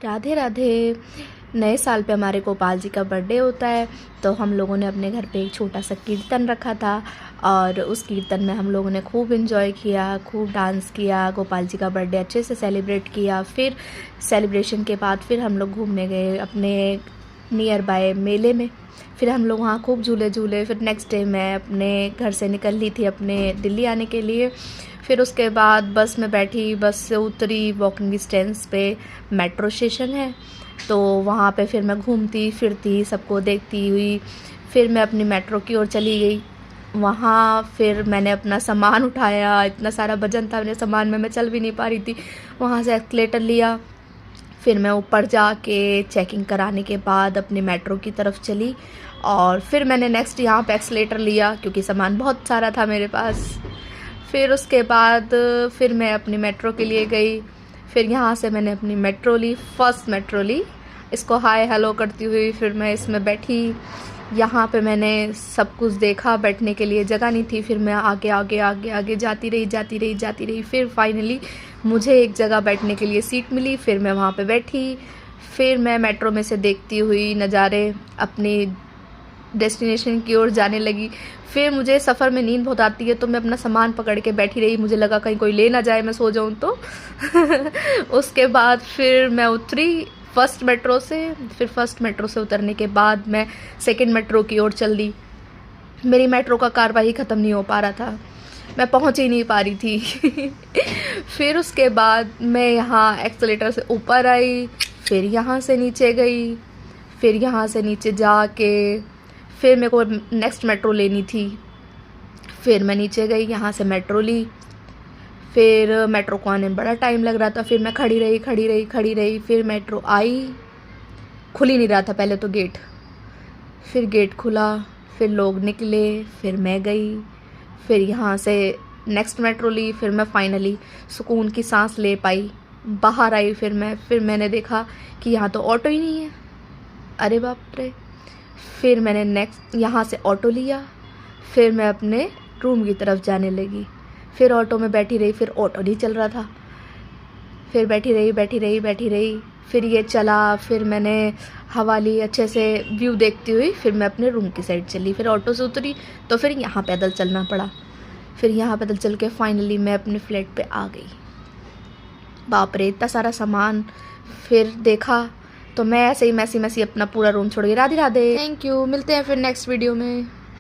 राधे राधे। नए साल पे हमारे गोपाल जी का बर्थडे होता है, तो हम लोगों ने अपने घर पे एक छोटा सा कीर्तन रखा था और उस कीर्तन में हम लोगों ने खूब इन्जॉय किया, खूब डांस किया, गोपाल जी का बर्थडे अच्छे से सेलिब्रेट किया। फिर सेलिब्रेशन के बाद फिर हम लोग घूमने गए अपने नियर बाय मेले में। फिर हम लोग वहाँ खूब झूले झूले। फिर नेक्स्ट डे मैं अपने घर से निकल ली थी अपने दिल्ली आने के लिए। फिर उसके बाद बस में बैठी, बस से उतरी, वॉकिंग डिस्टेंस पे मेट्रो स्टेशन है, तो वहाँ पे फिर मैं घूमती फिरती सबको देखती हुई फिर मैं अपनी मेट्रो की ओर चली गई। वहाँ फिर मैंने अपना सामान उठाया, इतना सारा वजन था मेरे सामान में, मैं चल भी नहीं पा रही थी। वहाँ से एस्केलेटर लिया, फिर मैं ऊपर जाके चेकिंग कराने के बाद अपनी मेट्रो की तरफ चली और फिर मैंने नेक्स्ट यहाँ पे एक्सेलेटर लिया क्योंकि सामान बहुत सारा था मेरे पास। फिर उसके बाद फिर मैं अपनी मेट्रो के लिए गई। फिर यहाँ से मैंने अपनी मेट्रो ली, फर्स्ट मेट्रो ली, इसको हाय हेलो करती हुई फिर मैं इसमें बैठी। यहाँ पे मैंने सब कुछ देखा, बैठने के लिए जगह नहीं थी। फिर मैं आगे आगे आगे आगे जाती रही। फिर फाइनली मुझे एक जगह बैठने के लिए सीट मिली, फिर मैं वहाँ पे बैठी। फिर मैं मेट्रो में से देखती हुई नज़ारे अपनी डेस्टिनेशन की ओर जाने लगी। फिर मुझे सफ़र में नींद बहुत आती है, तो मैं अपना सामान पकड़ के बैठी रही, मुझे लगा कहीं कोई ले ना जाए, मैं सो जाऊँ तो। उसके बाद फिर मैं उतरी फर्स्ट मेट्रो से। फिर फर्स्ट मेट्रो से उतरने के बाद मैं सेकंड मेट्रो की ओर चल दी। मेरी मेट्रो का कार्यवाही ख़त्म नहीं हो पा रहा था, मैं पहुंच ही नहीं पा रही थी। फिर उसके बाद मैं यहाँ एक्सेलेटर से ऊपर आई, फिर यहाँ से नीचे गई, फिर यहाँ से नीचे जाके फिर मेरे को नेक्स्ट मेट्रो लेनी थी। फिर मैं नीचे गई, यहाँ से मेट्रो ली। फिर मेट्रो को आने में बड़ा टाइम लग रहा था, फिर मैं खड़ी रही। फिर मेट्रो आई, खुल ही नहीं रहा था पहले तो गेट, फिर गेट खुला, फिर लोग निकले, फिर मैं गई। फिर यहाँ से नेक्स्ट मेट्रो ली, फिर मैं फाइनली सुकून की सांस ले पाई, बाहर आई। फिर मैंने देखा कि यहाँ तो ऑटो ही नहीं है, अरे बाप रे। फिर मैंने नेक्स्ट यहाँ से ऑटो लिया, फिर मैं अपने रूम की तरफ जाने लगी। फिर ऑटो में बैठी रही, फिर ऑटो नहीं चल रहा था, फिर बैठी रही। फिर ये चला, फिर मैंने हवा ली, अच्छे से व्यू देखती हुई फिर मैं अपने रूम की साइड चली। फिर ऑटो से उतरी तो फिर यहाँ पैदल चलना पड़ा। फिर यहाँ पैदल चल के फाइनली मैं अपने फ्लैट पे आ गई। बाप रे, इतना सारा सामान। फिर देखा तो मैं ऐसे ही मैसी अपना पूरा रूम छोड़ गई। राधे राधे, थैंक यू, मिलते हैं फिर नेक्स्ट वीडियो में।